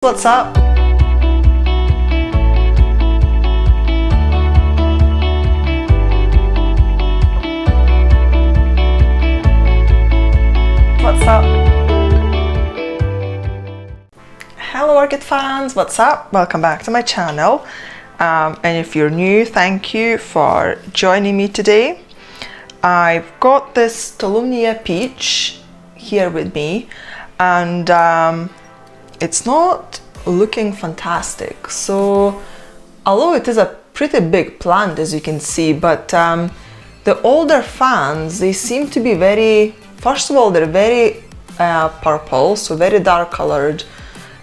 What's up? What's up? Hello orchid fans, what's up? Welcome back to my channel. And if you're new, thank you for joining me today. I've got this Tolumnia Peach here with me, and it's not looking fantastic. So although it is a pretty big plant, as you can see, but the older fans, they seem to be very, first of all, they're very purple, so very dark colored,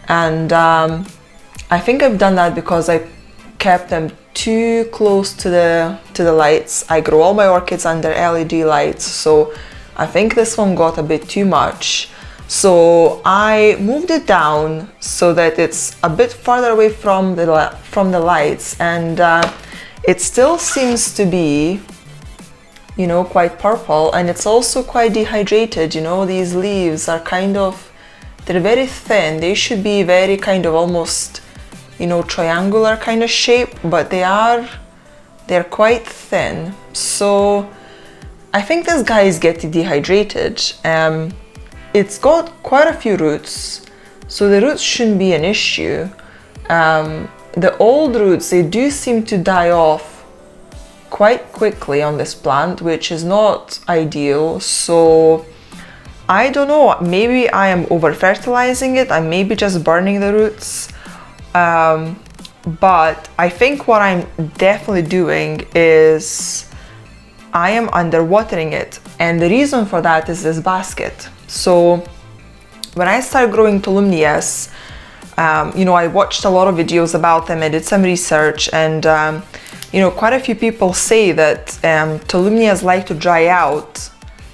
and I think I've done that because I kept them too close to the lights. I grow all my orchids under LED lights, so I think this one got a bit too much. So I moved it down so that it's a bit farther away from the lights, and it still seems to be, you know, quite purple, and it's also quite dehydrated. You know, these leaves are kind of, they're very thin. They should be very kind of almost, you know, triangular kind of shape, but they're quite thin. So I think this guy is getting dehydrated. It's got quite a few roots, so the roots shouldn't be an issue. The old roots, they do seem to die off quite quickly on this plant, which is not ideal. So I don't know, maybe I am over fertilizing it, I may be just burning the roots. But I think what I'm definitely doing is I am underwatering it, and the reason for that is this basket. So when I started growing Tolumnias, you know, I watched a lot of videos about them, I did some research, and you know, quite a few people say that Tolumnias like to dry out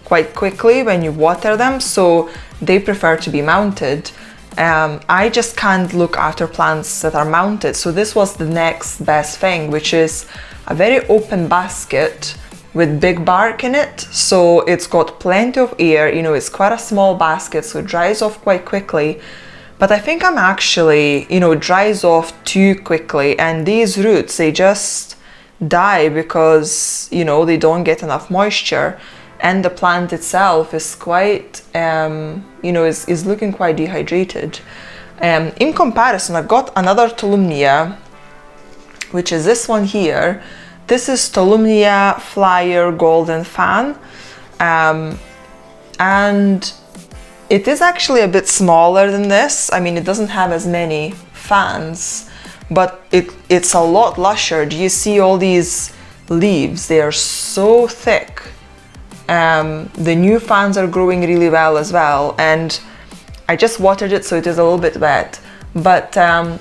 quite quickly when you water them, so they prefer to be mounted. I just can't look after plants that are mounted, so this was the next best thing, which is a very open basket with big bark in it. So it's got plenty of air, you know, it's quite a small basket, so it dries off quite quickly. But I think I'm actually, you know, it dries off too quickly, and these roots, they just die because, you know, they don't get enough moisture, and the plant itself is quite, you know, is looking quite dehydrated. In comparison, I've got another Tolumnia, which is this one here. This is Tolumnia Flyer Golden Fan, and it is actually a bit smaller than this. I mean, it doesn't have as many fans, but it's a lot lusher. Do you see all these leaves? They are so thick. The new fans are growing really well as well, and I just watered it, so it is a little bit wet. But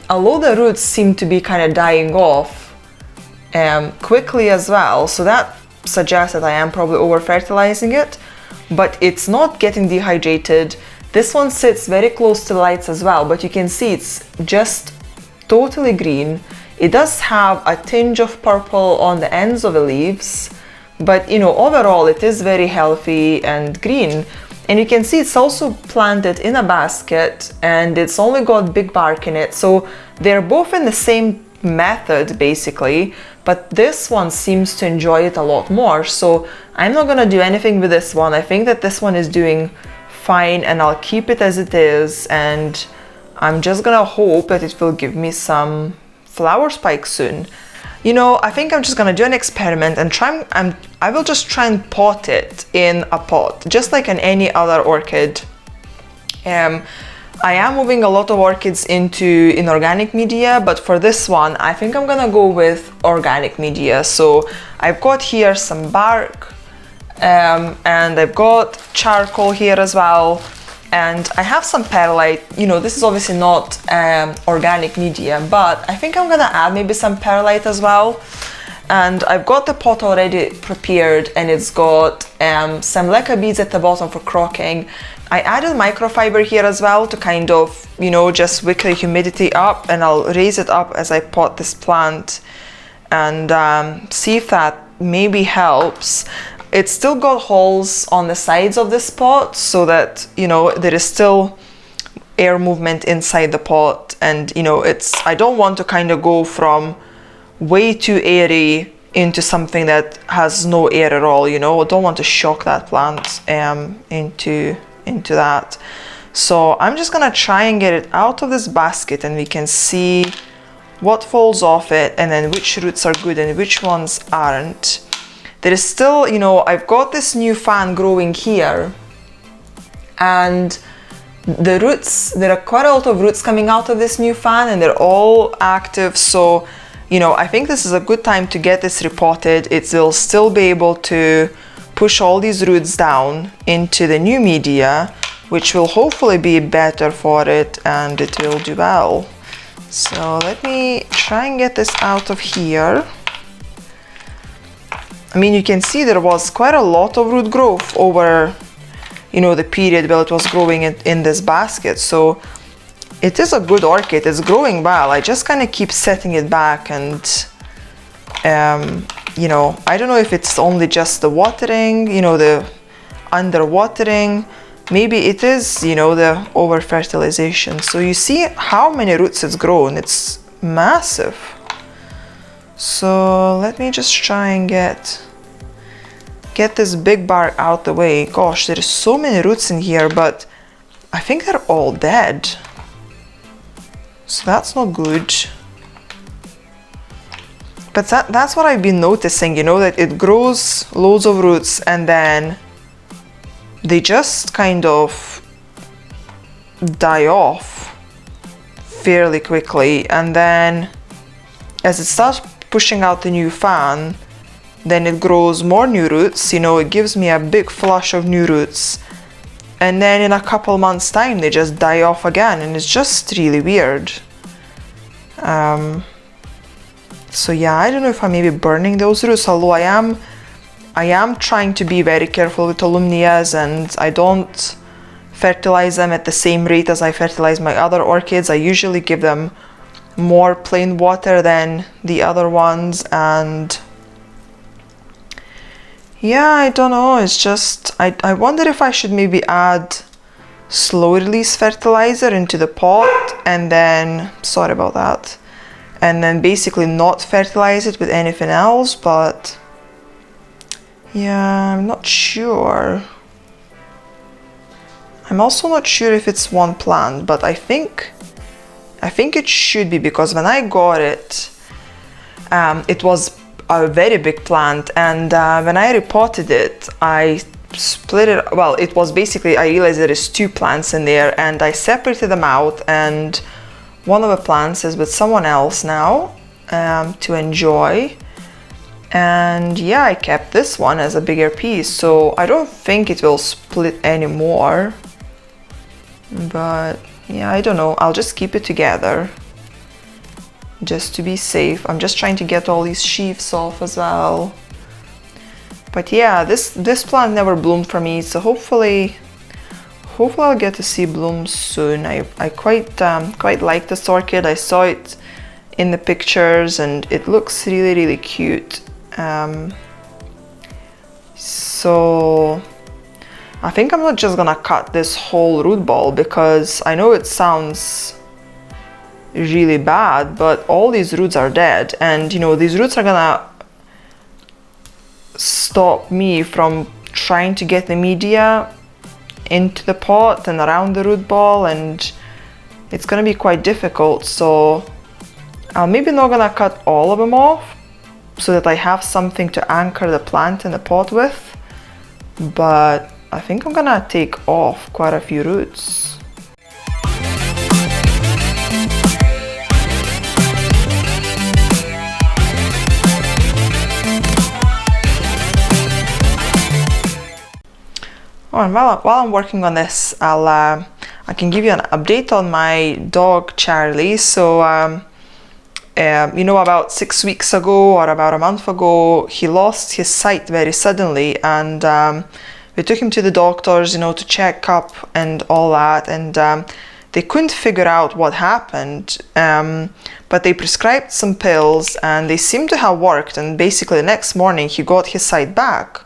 although the roots seem to be kind of dying off quickly as well, so that suggests that I am probably over fertilizing it, but it's not getting dehydrated. This one sits very close to the lights as well, but you can see it's just totally green. It does have a tinge of purple on the ends of the leaves, but you know, overall it is very healthy and green. And you can see it's also planted in a basket, and it's only got big bark in it, so they're both in the same method basically, but this one seems to enjoy it a lot more. So I'm not gonna do anything with this one. I think that this one is doing fine, and I'll keep it as it is, and I'm just gonna hope that it will give me some flower spikes soon. You know, I think I'm just gonna do an experiment and I will just try and pot it in a pot, just like in any other orchid. I am moving a lot of orchids into inorganic media, but for this one, I think I'm gonna go with organic media. So I've got here some bark, and I've got charcoal here as well, and I have some perlite. You know, this is obviously not organic media, but I think I'm gonna add maybe some perlite as well. And I've got the pot already prepared, and it's got some leca beads at the bottom for crocking. I added microfiber here as well to kind of, you know, just wick the humidity up, and I'll raise it up as I pot this plant and see if that maybe helps. It's still got holes on the sides of this pot, so that, you know, there is still air movement inside the pot, and you know, I don't want to kind of go from way too airy into something that has no air at all, you know. I don't want to shock that plant into that. So I'm just gonna try and get it out of this basket, and we can see what falls off it, and then which roots are good and which ones aren't. There is still, you know, I've got this new fan growing here, and the roots, there are quite a lot of roots coming out of this new fan, and they're all active. So, you know, I think this is a good time to get this repotted. It will still be able to push all these roots down into the new media, which will hopefully be better for it, and it will do well. So let me try and get this out of here. I mean, you can see there was quite a lot of root growth over, you know, the period while it was growing in this basket. So it is a good orchid, it's growing well. I just kind of keep setting it back, and you know, I don't know if it's only just the watering, you know, the under watering. Maybe it is, you know, the over fertilization. So you see how many roots it's grown. It's massive. So let me just try and get this big bark out the way. Gosh, there is so many roots in here, but I think they're all dead. So that's not good. But that's what I've been noticing, you know, that it grows loads of roots, and then they just kind of die off fairly quickly, and then as it starts pushing out the new fan, then it grows more new roots, you know, it gives me a big flush of new roots, and then in a couple months time they just die off again, and it's just really weird. So yeah, I don't know if I'm maybe burning those roots, although I am trying to be very careful with Tolumnias, and I don't fertilize them at the same rate as I fertilize my other orchids. I usually give them more plain water than the other ones, and yeah, I don't know, it's just, I wonder if I should maybe add slow release fertilizer into the pot, and then, sorry about that, and then basically not fertilize it with anything else. But yeah, I'm not sure. I'm also not sure if it's one plant, but I think it should be, because when I got it, it was a very big plant, and when I repotted it, I split it. Well, it was basically, I realized there is two plants in there, and I separated them out, and one of the plants is with someone else now to enjoy. And yeah, I kept this one as a bigger piece, so I don't think it will split anymore. But yeah, I don't know, I'll just keep it together just to be safe. I'm just trying to get all these sheaths off as well. But yeah, this plant never bloomed for me, so hopefully I'll get to see blooms soon. I quite like this orchid. I saw it in the pictures and it looks really cute. So I think I'm not just gonna cut this whole root ball, because I know it sounds really bad, but all these roots are dead, and you know, these roots are gonna stop me from trying to get the media into the pot and around the root ball, and it's gonna be quite difficult. So I'm maybe not gonna cut all of them off so that I have something to anchor the plant in the pot with, but I think I'm gonna take off quite a few roots. Oh, and while I'm working on this, I can give you an update on my dog Charlie. So you know, about 6 weeks ago or about a month ago, he lost his sight very suddenly, and we took him to the doctors, you know, to check up and all that, and they couldn't figure out what happened, but they prescribed some pills and they seemed to have worked, and basically the next morning he got his sight back.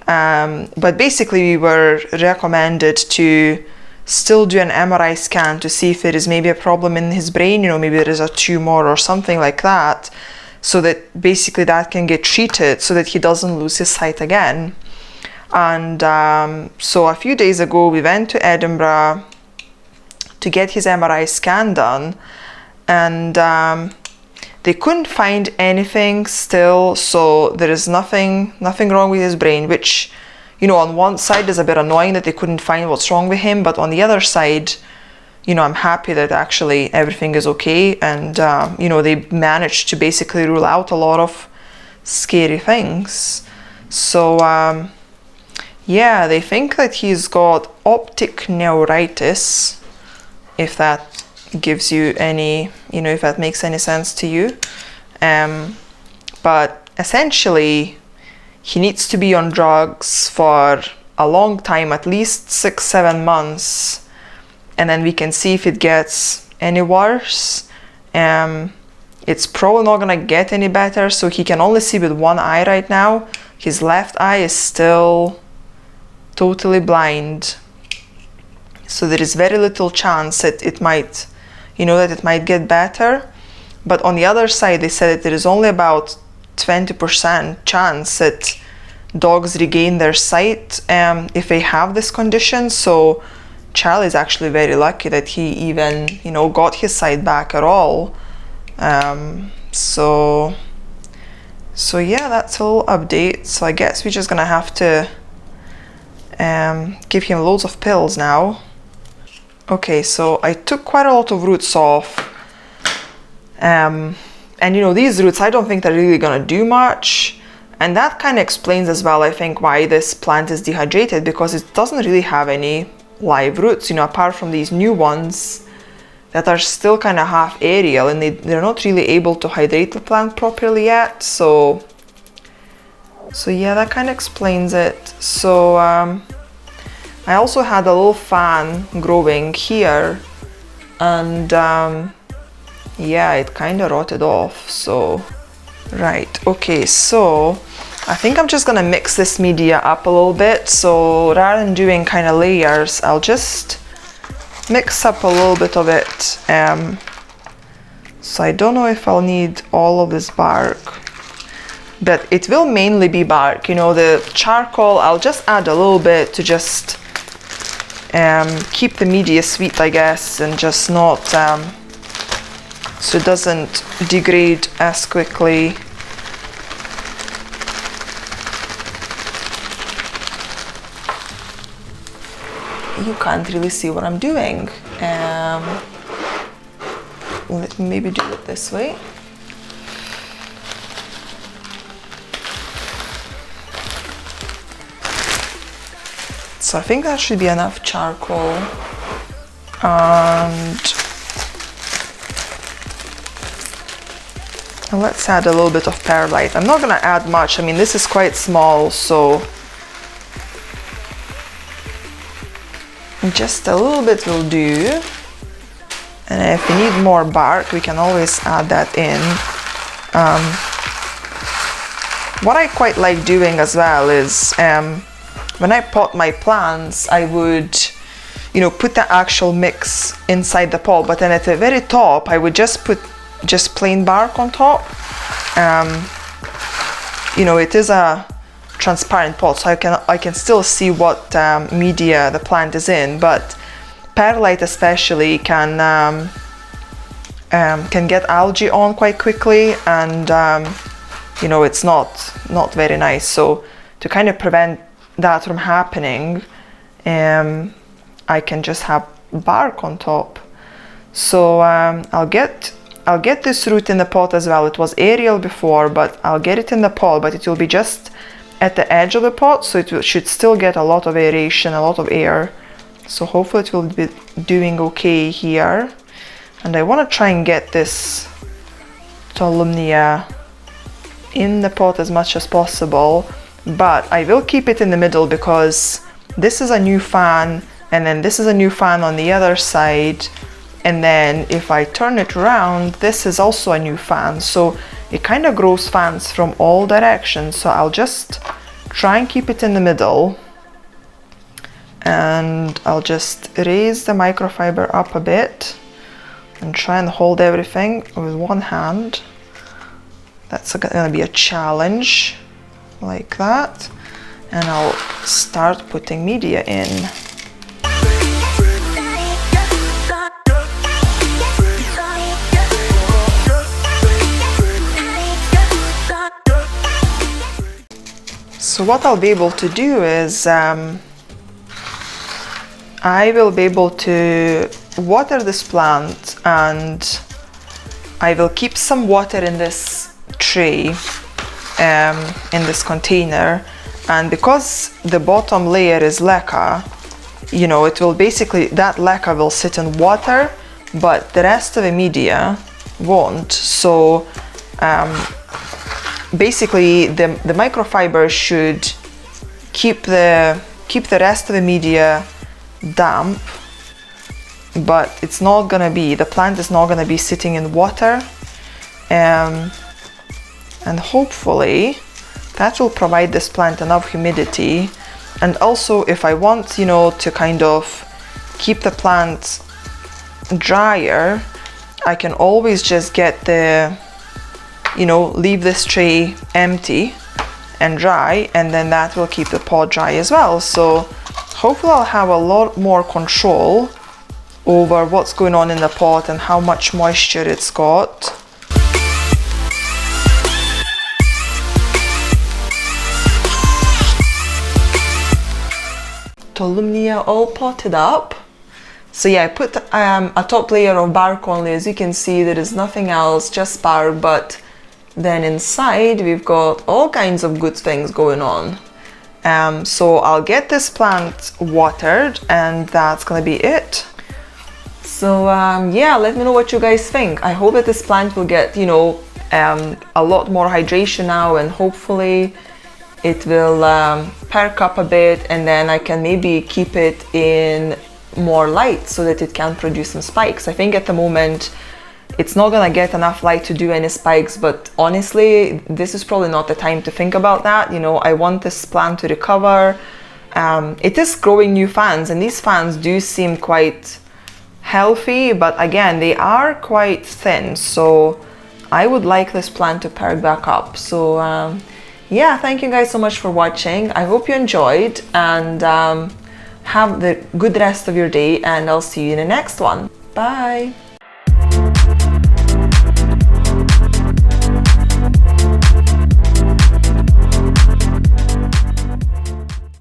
But basically we were recommended to still do an MRI scan to see if there is maybe a problem in his brain, you know, maybe there is a tumor or something like that, so that basically that can get treated so that he doesn't lose his sight again. And so a few days ago we went to Edinburgh to get his MRI scan done, and they couldn't find anything still, so there is nothing wrong with his brain, which, you know, on one side is a bit annoying that they couldn't find what's wrong with him, but on the other side, you know, I'm happy that actually everything is okay, and you know, they managed to basically rule out a lot of scary things. So yeah, they think that he's got optic neuritis, if that gives you any, you know, if that makes any sense to you. But essentially he needs to be on drugs for a long time, at least 6-7 months, and then we can see if it gets any worse. It's probably not gonna get any better, so he can only see with one eye right now. His left eye is still totally blind, so there is very little chance that it might, you know, that it might get better. But on the other side, they said that there is only about 20% chance that dogs regain their sight if they have this condition. So Charlie is actually very lucky that he even, you know, got his sight back at all. So yeah, that's a little update. So I guess we're just gonna have to give him loads of pills now. Okay, so I took quite a lot of roots off, and you know, these roots, I don't think they're really gonna do much, and that kind of explains as well, I think, why this plant is dehydrated, because it doesn't really have any live roots, you know, apart from these new ones that are still kind of half aerial, and they're not really able to hydrate the plant properly yet. So yeah, that kind of explains it. So I also had a little fan growing here, and yeah, it kind of rotted off. So right, okay, so I think I'm just gonna mix this media up a little bit. So rather than doing kind of layers, I'll just mix up a little bit of it. So I don't know if I'll need all of this bark, but it will mainly be bark. You know, the charcoal, I'll just add a little bit to just keep the media sweet, I guess, and just not so it doesn't degrade as quickly. You can't really see what I'm doing. Let me maybe do it this way. So I think that should be enough charcoal, and let's add a little bit of perlite. I'm not gonna add much, I mean, this is quite small, so just a little bit will do. And if we need more bark, we can always add that in. What I quite like doing as well is when I pot my plants, I would, you know, put the actual mix inside the pot, but then at the very top I would just put just plain bark on top. You know, it is a transparent pot, so I can still see what media the plant is in, but perlite especially can get algae on quite quickly, and you know, it's not very nice. So to kind of prevent that from happening, I can just have bark on top. So I'll get this root in the pot as well. It was aerial before, but I'll get it in the pot, but it will be just at the edge of the pot, so it should still get a lot of aeration, a lot of air. So hopefully it will be doing okay here. And I want to try and get this Tolumnia in the pot as much as possible, but I will keep it in the middle because this is a new fan, and then this is a new fan on the other side, and then if I turn it around, this is also a new fan, so it kind of grows fans from all directions. So I'll just try and keep it in the middle, and I'll just raise the microfiber up a bit and try and hold everything with one hand. That's gonna be a challenge, like that. And I'll start putting media in. So what I'll be able to do is I will be able to water this plant, and I will keep some water in this tray, in this container, and because the bottom layer is leca, you know, it will basically, that leca will sit in water, but the rest of the media won't. So basically the microfiber should keep the rest of the media damp, but it's not gonna be, the plant is not gonna be sitting in water, and hopefully that will provide this plant enough humidity. And also, if I want, you know, to kind of keep the plant drier, I can always just get the, you know, leave this tray empty and dry, and then that will keep the pot dry as well. So hopefully I'll have a lot more control over what's going on in the pot and how much moisture it's got. Tolumnia all potted up. So yeah, I put a top layer of bark only. As you can see, there is nothing else, just bark, but then inside we've got all kinds of good things going on. So I'll get this plant watered, and that's gonna be it. So yeah, let me know what you guys think. I hope that this plant will get, you know, a lot more hydration now, and hopefully it will perk up a bit, and then I can maybe keep it in more light so that it can produce some spikes. I think at the moment it's not gonna get enough light to do any spikes, but honestly, this is probably not the time to think about that. You know, I want this plant to recover. It is growing new fans, and these fans do seem quite healthy, but again, they are quite thin, so I would like this plant to perk back up. So yeah, thank you guys so much for watching. I hope you enjoyed, and have the good rest of your day, and I'll see you in the next one. Bye.